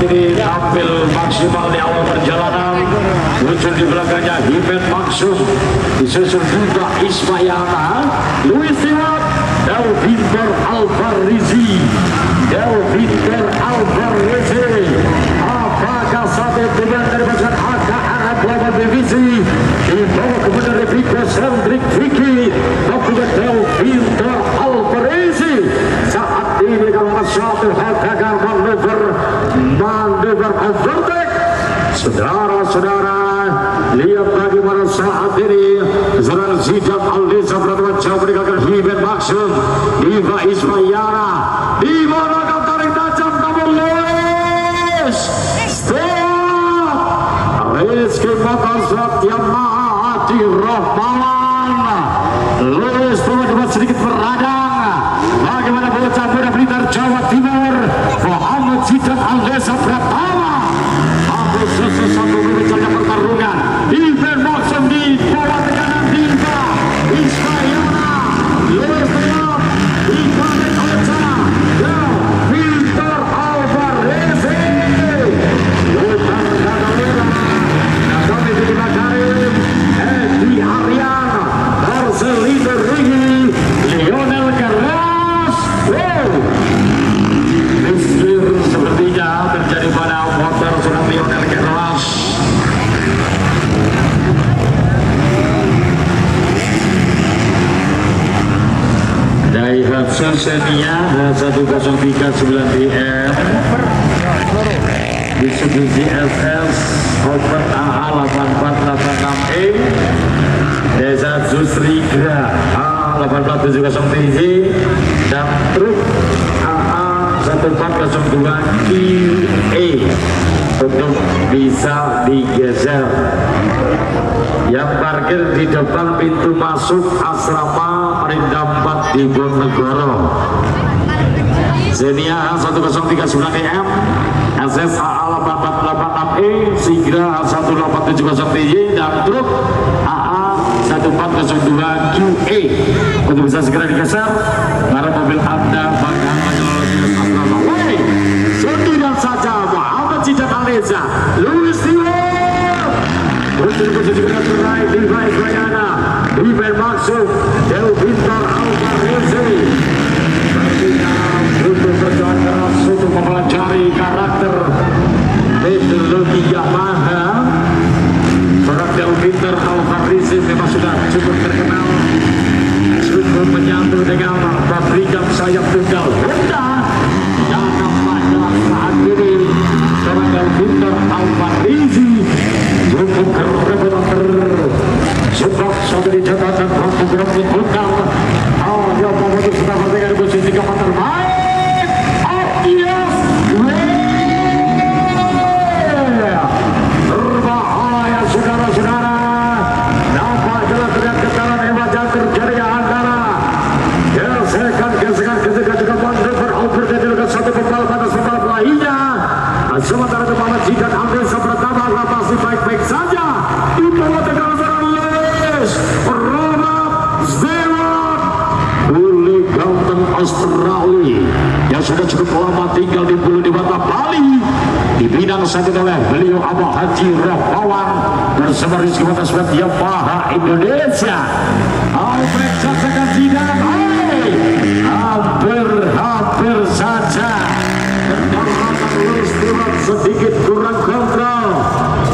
ini tampil maksimal di awal perjalanan. Muncul di belakangnya Hibet Maksum, disusul juga Ismayana, Luis Stewart, Delvinter Alvarezi. Apakah satu dengan dari pasukan AK Arab lawan divisi dibawa kepada Rico Sandrik Vicky dan juga Delvinter Alvarezi. Saat ini kalau satu hal gagal manuver overtake. Saudara-saudara, lihat bagaimana saat ini Zidane Aldesa berada jauh meninggalkan Hibet Maksum, Diva Ismayana, di mana kau tarik tajam namun Luis Stewart, Rizky Motorsport Yamaha Hadi Rahmawan. Luis Stewart juga sedikit beradang. Bagaimana bocah muda Blitar Jawa Timur Muhammad Zidane Aldesa Pratama. Satu berbicara pertarungan Hibet Maksum di bawah tekanan Diva Ismayana, Luis Stewart dibalik oleh Delvinter Alvarezi. Lutar Gadalera Nadal Ibn Karim, Edi Aryan, Marcelino Rigi, Lionel Carlos. Mislir sepertinya terjadi pada motor sudah Lionel Carlos. Daihatsu Xenia 1039DM Mitsubishi SS Open AA 8486E Daihatsu Strigra A18707TJ dan truk AA 1402QE untuk bisa digeser. Yang parkir di depan pintu masuk asrama Perindah 4 di Bojonegoro. Xenia 1039EM, SSAA 8486E, Sigra 1870TJ dan truk AA 1402QE untuk bisa segera digeser karena mobil Anda bakal menyelesaikan asrama. Woi, sendirian saja Muhammad Zidane Aldesa, Luis Stewart. Untuk juga terakhir Diva Ismayana, Hibet Maksum, Delvinter Alvarezi. Untuk berjalan keras untuk mempelajari karakter teknologi Yamaha. Seorang Delvinter Alvarezi memang sudah cukup terkenal, cukup menyatu dengan pabrikan sayap tunggal Honda. Yang nampaknya saat ini seorang Delvinter Alvarezi cukup keren sebab sampai di catatan waktu berapa tunggal. Dia memutus sudah bertengah di posisi keempat terbaik. Oh yes, berbahaya saudara-saudara. Nampak jelas terlihat getaran hebat yang terjadi antara gesekan juga manuver over dan juga satu pembalap atas pembalap lainnya. Sementara itu Muhammad Zidane Aldesa pertama masih baik-baik saja di bawah tekanan Luis Stewart, Uli ganteng Australia yang sudah cukup lama tinggal di Pulau Dewata Bali, dibidang saat itu oleh beliau Abah Haji Rahmawan bersama Rizky Motorsport Yamaha Indonesia. Albrecht saksikan Zidane, hampir saja sedikit kurang kontrol,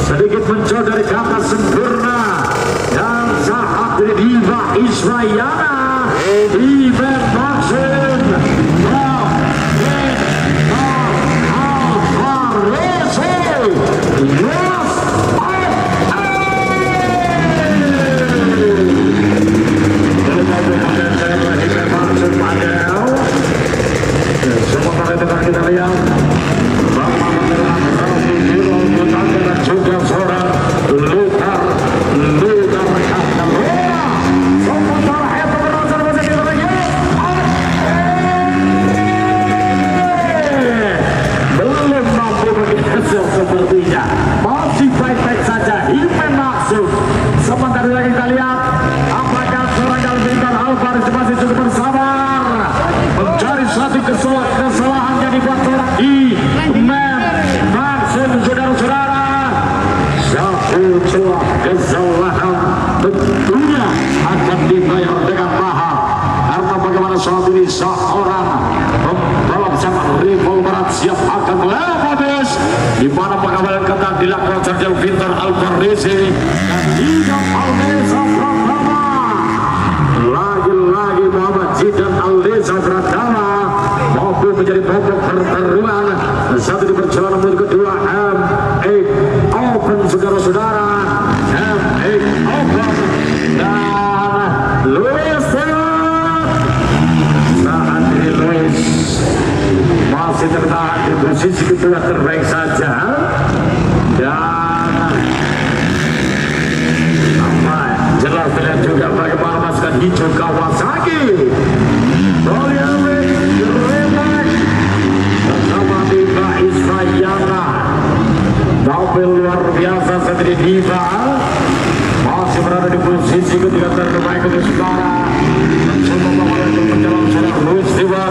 sedikit mencoba dari kata sempurna. Dan saat ini Diva Ismayana, Hibet Maksum, sementara itu kita lihat juga seorang Lutar Catalina. akan melewati di mana pengawalan ketat dilakukan Sergio Victor Alvarez dan Zidan Aldeza Pratama. Lagi-lagi Muhammad Zidan Aldeza Pratama mampu menjadi pokok pertarungan. Satu di perjalanan menuju kedua M8 Open, saudara-saudara. M8 Open dan Luis saat ini Luis masih tertahan di posisi kedua terbaik saja, dan jelas terlihat juga bagaimana pasukan hijau Kawasaki bersama Diva Isfayana. Tampil luar biasa saat ini Diva masih berada di posisi ketiga terbaik untuk saudara. Mencoba memulai perjalanan saudara Luis Diva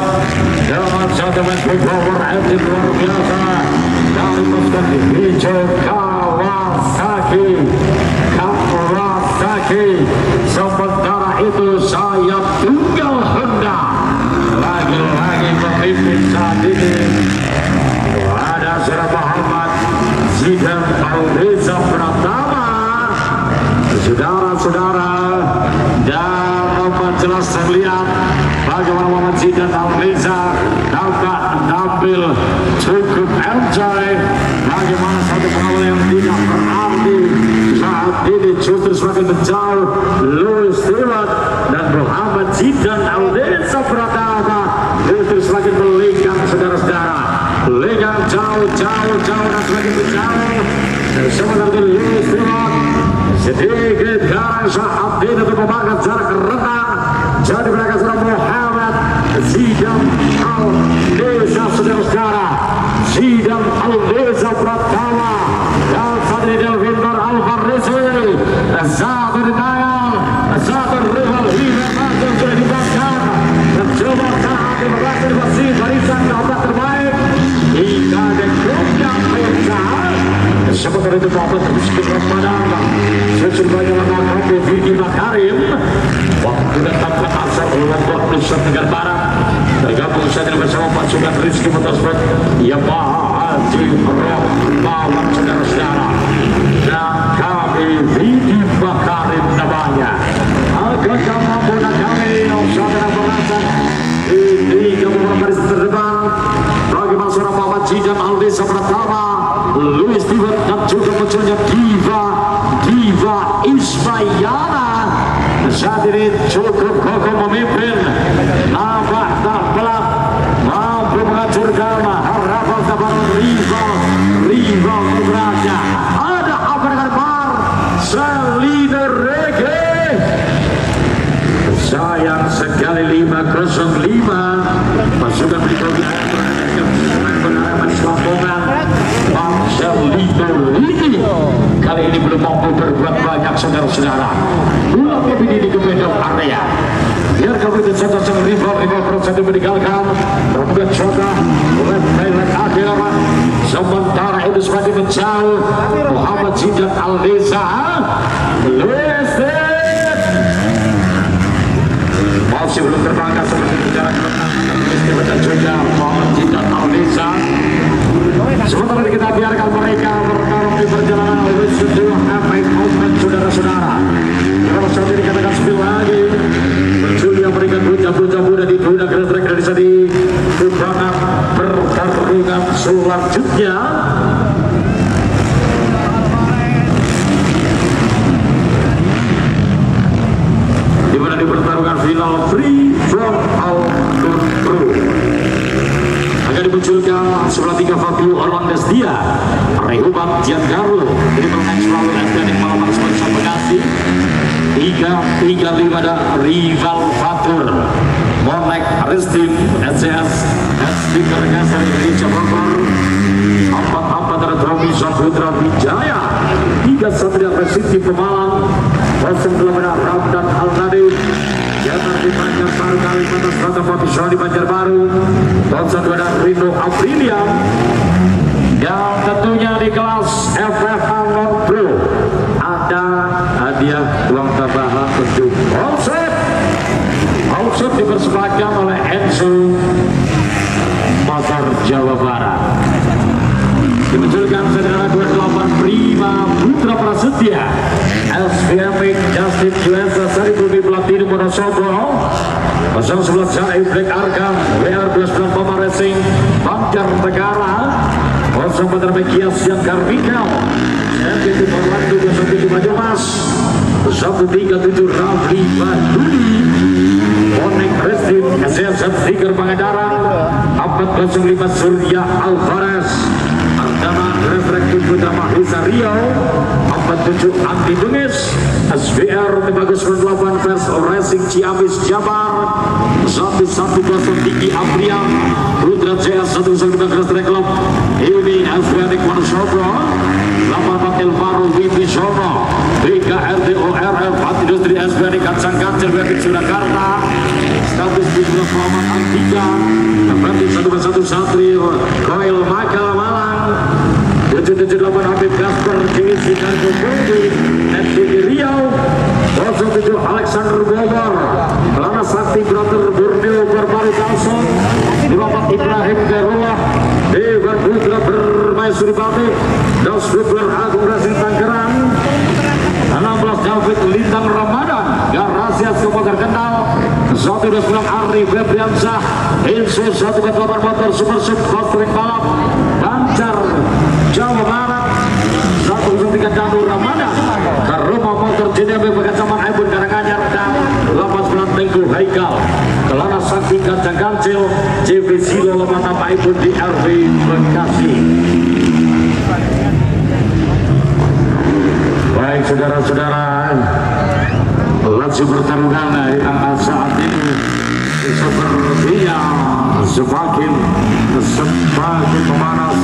dengan satu match power active luar biasa dari pasukan hijau Kawasaki. Sementara itu saya tunggal Honda lagi-lagi pemimpin saat ini ada Saudara Muhammad Zidan Aldeza Pratama. Saudara-saudara, dan dapat jelas terlihat bagaimana Muhammad Zidan Aldeza dapat tampil cukup enjoy. Bagaimana satu pengawal yang tidak berarti saat ini justru semakin menjauh Luis Stewart dan Muhammad Zidan Aldeza Pratama justru semakin melenggang, saudara-saudara. Lenggang jauh dan semakin menjauh. Sementara itu Luis Stewart sedikit garang saat ini untuk membangkit jarak renang. Jadi mereka sudah Muhammad Zidan Aldeza, saudara-saudara. Zidan Aldeza Pratama dan saat ini Delvintor Alvarez. Satu denial, satu rival hingga masuk sudah dibakar. Mencoba saat ini berhasil masih barisan obat terbaik hingga dekatkan mereka. Sementara itu Bapak terus berpadang sesuai dengan nama Vicky Makarim. Waktu datang ke asal Lombok Nusa Tenggara Barat tergabung saat ini bersama pasukan Rizky Motorsport Yamaha Haji Rohmawan, saudara-saudara. Dan kami Vicky Makarim namanya. Agar mampu kami yang saudara merasa ini beberapa baris terdepan bagaimana seorang Muhammad Zidan Aldeza Pratama, Luis Stewart dan juga munculnya Diva Isfayana. Saat ini cukup kokoh memimpin, nampak tak pelak, mampu menghancurkan harapan kabar rival beratnya. Ada apa dengan Mar Selina Rege? Sayang sekali 505 pasukan berikutnya berhadapan Selambongan. Marcelino ini kali ini belum mampu berbuat banyak, saudara-saudara. Ulang lebih dini ke medal area. Biar kami saja sang rival persen meninggalkan membuat coba left akhir. Sementara itu semakin menjauh Muhammad Zidan Aldeza Luis masih belum terbangkat seperti berjalan dan juga Muhammad Zidan Aldeza. Sementara kita biarkan mereka bertarung di perjalanan sebuah M8 Open, saudara-saudara. Kalau saat ini katakan spill lagi berjuli yang berikan bocah-bocah muda di Tuna Grand Track dari tadi kubangan pertarungan selanjutnya. Di mana di pertarungan final free from all control akan dimunculkan sebelah 3 Fabio Orlandes Dia, Rehubat Giancarlo, ini bermain selalu dan Malabar Sponsor Bekasi. 335 ada Rival Fatur, Monek Aristin, SCS, Stiker Gasar Indonesia Bogor. 4 ada Romi Saputra Wijaya, 3 ada Resiti Pemalang, 08 ada Ramdan Al-Nadif, Jatar di Banjarbaru, Kalimantan Selatan, Papisau di Banjarbaru, 02 ada Rino Aprilian. Dan tentunya di kelas FFA Non Pro ada hadiah uang tambahan untuk konsep dipersembahkan oleh Enzo Motor Jawa Barat. dimunculkan saudara 28 Prima Putra Prasetya SVM Justin Juliansa Sari Bumi Platini Monosobo 011 Jai Black Arkham WR 29 Pama Racing Banjar Negara 04 Mekias yang Karmikal MPT Orlando 27 Majumas 137 Rafli Baduli Bonek Restim SSF Tiger Pangandaran 405 Surya Alvarez Ardana Refraktif Putra Mahisa Riau 47 Andi Dungis SVR Bagus 8 Vers Racing Ciamis Jabar 1110 Tinggi Apriam Putra CS 115 Cross Track Club ini SVR Nikman Sobro 84 Elvaro Wibi Sono BKRD ORF Hati Industri SVR Kancang Kancil Bukit Surakarta status di Pulau Muhammad Antika berarti 121 Satrio Koil Makal Malang 778 Habib Kasper Kisi Kargo Kondi NTG Riau 07 Alexander Bogor Lana Sakti Brother Borneo Berbaru Kalson 24 Ibrahim Garullah Dewan Putra Bermaisuri Batik Dos Dubler Agung Racing Tangerang 16 David Lintang Ramadan Garasiat Komoter Kendal 129 Ari Febriansyah Insu 148 motor Super Sub Kostring Balap Banjar Jawa Barat 103 Danur Ramadan Karuma Motor JDB Pegacaman Aibun Karanganyar dan 18 Tengku Haikal Kelana Sakti Kancang Kancil JV Silo Lemata Aibun di RV Bekasi. Baik saudara-saudara, laju pertarungan saat ini sepertinya semakin memanas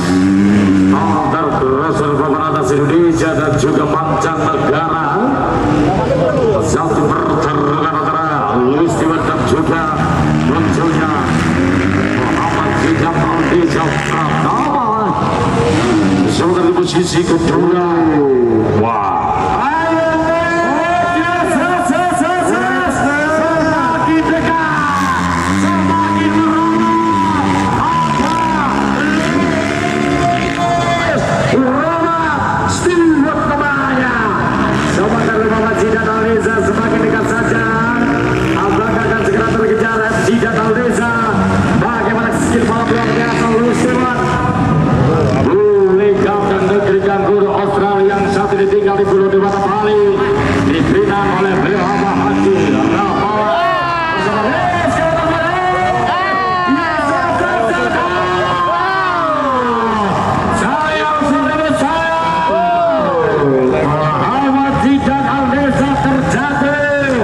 antar reserva atas Indonesia dan juga mancanegara. Satu pertarungan antara Luis Tiwan dan juga munculnya Muhammad Zidab Aldeza Pratama sementara di posisi kedua. Wah, tinggal di Pulau Dewata Bali diberikan oleh beliau Haji Muhammad Zidan Aldeza terjadi.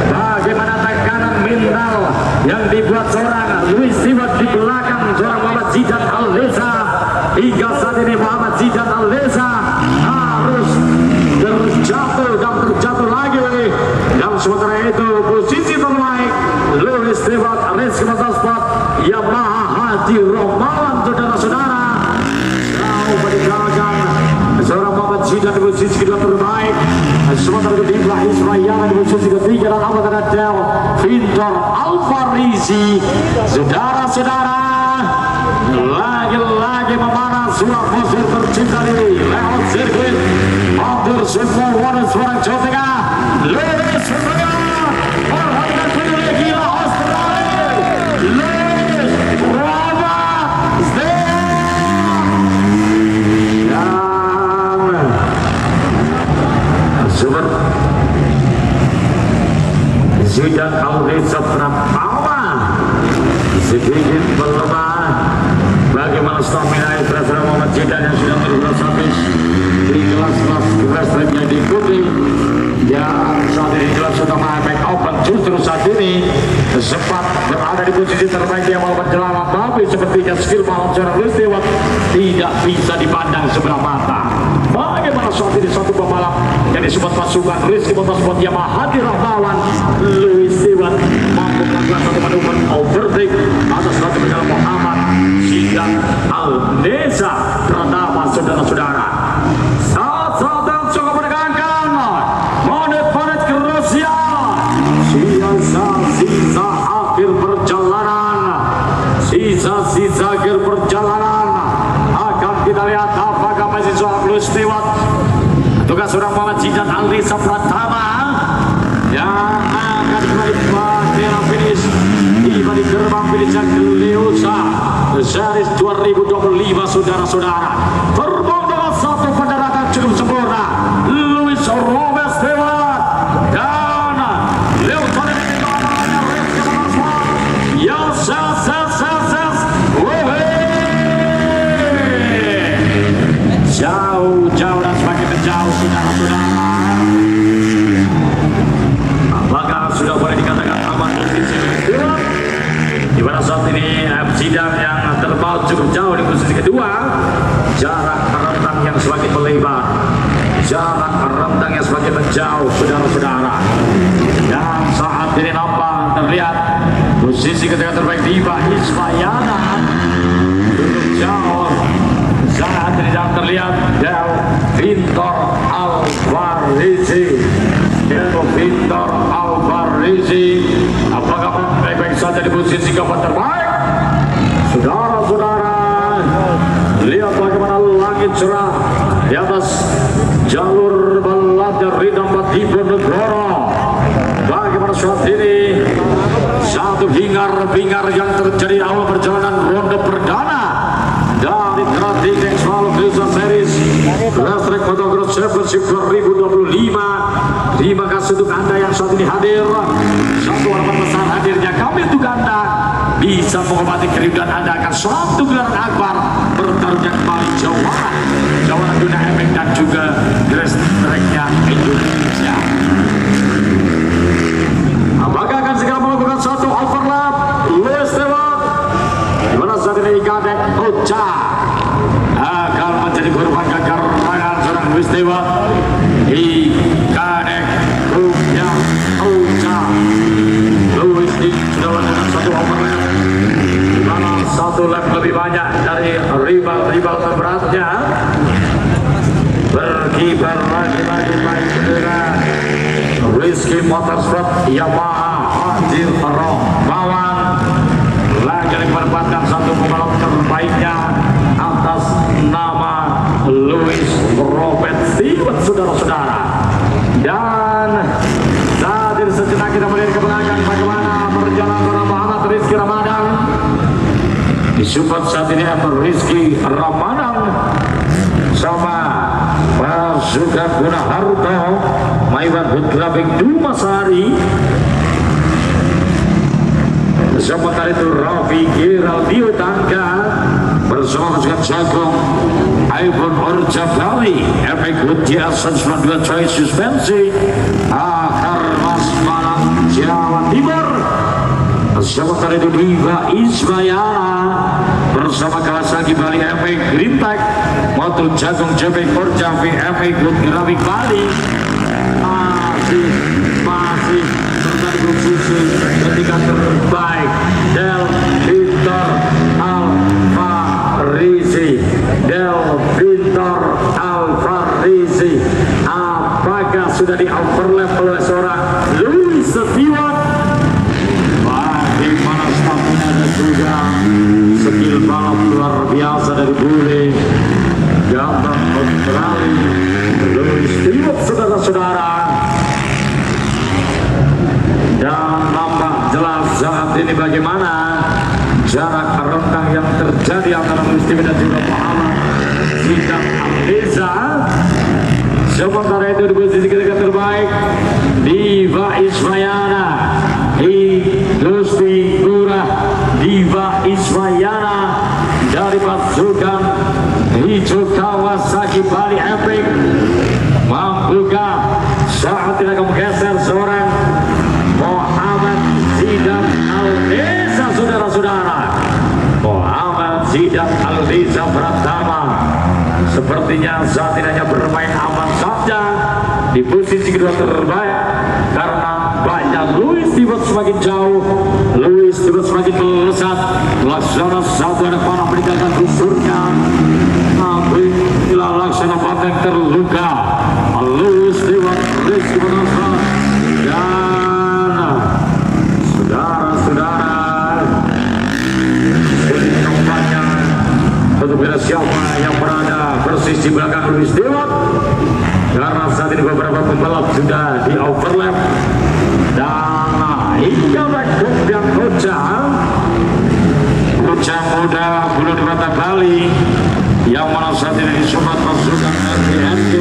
Bagaimana tekanan mental yang dibuat seorang Luis Tiwan di belakang seorang Muhammad Zidan Aldeza hingga saat ini Muhammad Zidan Aldeza harus terjatuh lagi dan sementara itu posisi terbaik Luis Tiwan Rizky Motorsport Yamaha Hadi Romawan saudara-saudara jauh meninggalkan seorang Muhammad Zidan di posisi kedua terbaik sementara itu Ibrahim Ismail di posisi ketiga dan Ahmad Adel Victor Alfarizi. Saudara-saudara, lagi-lagi memanas suara musuh tercinta ini lewat sirkuit hampir semua warna suara Jawa Tengah. Luis Surya berhadapan dengan gila Australia Luis Rama dan Super Zidan Aldeza Pratama sedikit melemah. Bagaimana stamina Presiden Muhammad Zidan yang sudah terus habis di kelas-kelas wrestling yang diikuti yang saat ini kelas utama Make Open justru saat ini sempat berada di posisi terbaik yang mau berjalan, tapi sepertinya skill malam seorang Luis Tiwan tidak bisa dipandang sebelah mata. Bagaimana saat ini satu pembalap yang disebut pasukan Rizky Motorsport Yamaha Hadi Rahmawan Luis Tiwan mampu melakukan satu manuver overtake atas satu pembalap Muhammad Zidan Aldeza Pratama. Saudara-saudara, saat-saat yang cukup menegangkan menit-menit kerusian sisa akhir perjalanan akan kita lihat Louis Stewart. Tugas seorang Muhammad Zidan Alisa Pratama yang akan kembali ke finish di balik gerbang finish Leusa series 2025 saudara-saudara. Terbang dengan satu pendaratan cukup sempurna Louis Robert Stewart dan Leusa yang jauh-jauh dan semakin menjauh saudara-saudara. Apakah sudah boleh dikatakan aman di mana saat ini Zidan yang terpaut cukup jauh di posisi kedua, jarak rentang yang semakin melebar, jarak rentang yang semakin menjauh saudara-saudara. Dan saat ini nampak terlihat posisi ketiga terbaik Diva Ismayana cukup jauh. Saat ini terlihat Del Victor Alvarezi. Apakah baik-baik saja di posisi keempat terbaik? Saudara-saudara, lihat bagaimana langit cerah di atas jalur balapnya Ridam Diponegoro. Bagaimana saat ini satu hingar-bingar yang terjadi awal perjalanan ronde perdana dari Kratik yang selalu Cruiser Series Last Track Motocross Championship 2025. Terima kasih untuk Anda yang saat ini hadir. Satu harapan besar hadirnya kami untuk Anda bisa mengobati kerinduan Anda akan suatu gelaran akbar bertarungnya kembali jawara dunia efek dan juga Race Track-nya Indonesia. Apakah akan segera melakukan satu overlap Louis Stewart di mana saat ini Kadek Ocha akan menjadi korban kegagalan seorang Louis Stewart. Kadek Ocha Louis Stewart dengan satu overlap di mana satu lap lebih banyak dari rival terberatnya. Berkibar lagi dengan Rizky Motorsport Yamaha hadir Romawan lagi menempatkan satu pembalap terbaiknya atas nama Louis Robert Stewart saudara-saudara. Dan saat ini sejenak kita melihat ke belakang bagaimana perjalanan Muhammad Rizky Ramadan disupport saat ini Rizky Ramadan sama pasukan Guna Haruto Maiwan Hudrabing Dumasari. Sementara itu Rafi Giraldio Tangga bersama pasukan Jagung Ivan Orjabali Efek Hutias 192 Choice Suspensi Akar Mas Malang Jawa Timur. Sementara itu Diva Ismayana bersama Kawasaki Bali Efek Green Tech Motor Jagung Jebek Orjavi Efek Gravik Bali masih terjadi posisi ketika terbaik Del Victor Alvarezi. Apakah sudah di overlap oleh seorang Louis Stewart? Bagaimana stamina dan juga skill balap luar biasa dari bule ganteng Australia Louis Stewart saudara-saudara. Dan nampak jelas saat ini bagaimana jarak rentang yang terjadi antara Louis Stewart dan juga Muhammad Zidan Alisa. Sementara itu di posisi ketiga terbaik Diva Ismayana Gusti Gurah Diva Ismayana dari pasukan hijau Kawasaki Bali Epic. Mampukah saat ini akan menggeser seorang Muhammad Zidan Alisa saudara-saudara. Muhammad Zidan Alisa Pratama sepertinya saat ini hanya bermain aman saja di posisi kedua terbaik karena banyak Louis Stewart semakin jauh, Louis Stewart semakin melesat. Laksana satu anak panah meninggalkan kusurnya, apabila Laksana Banteng terluka, Louis Stewart Rizky Motorsport dan saudara-saudara ini tempatnya untuk beda siapa yang berada persis di belakang Luis Dewat, karena saat ini beberapa pembalap sudah di overlap dan hingga backhook dan Kocang muda Bulu di Mata Bali yang mana saat ini disobat pasukan RTNG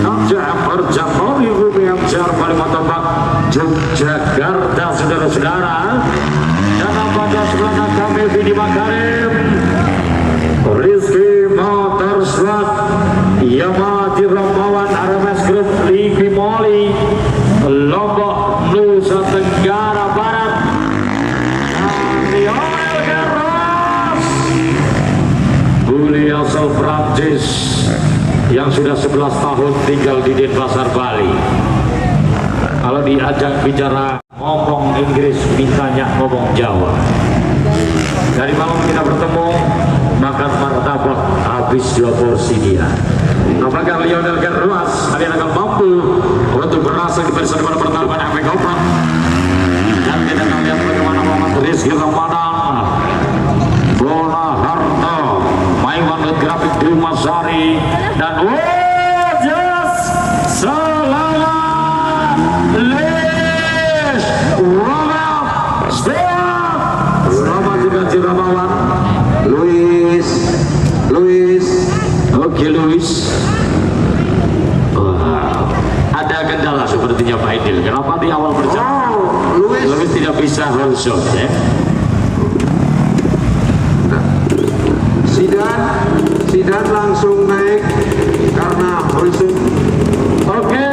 Kocang Perjamori Bumi yang jar paling mantap Yogyakarta, saudara-saudara. Dan pada sebelah kami Bidi Makarim, Rizky Motorsport, Yamati Romawan, RMS Group, Liki Moli, Lombok, Nusa Tenggara Barat, Lionel Garros, Bully asal Prancis yang sudah 11 tahun tinggal di Denpasar, Bali. Kalau diajak bicara ngomong Inggris, mintanya ngomong Jawa. Dari malam kita bertemu, makan martabak habis 2 porsi dia. Apakah Lionel Garros hari akan mampu untuk berhasil di persiapan pertarungan efek open? Dan kita akan lihat bagaimana Muhammad Rizky Ramadan, Bona Harto, Maiwan Grafik Dimasari, dan Wajas Selama Les Romawan Stewart, Rama juga Ramawan, Luis, oke Luis. Ada kendala sepertinya Pak Idil. Kenapa di awal perjalanan Luis tidak bisa hold shot ya? Sidan langsung naik karena hold shot. Oke.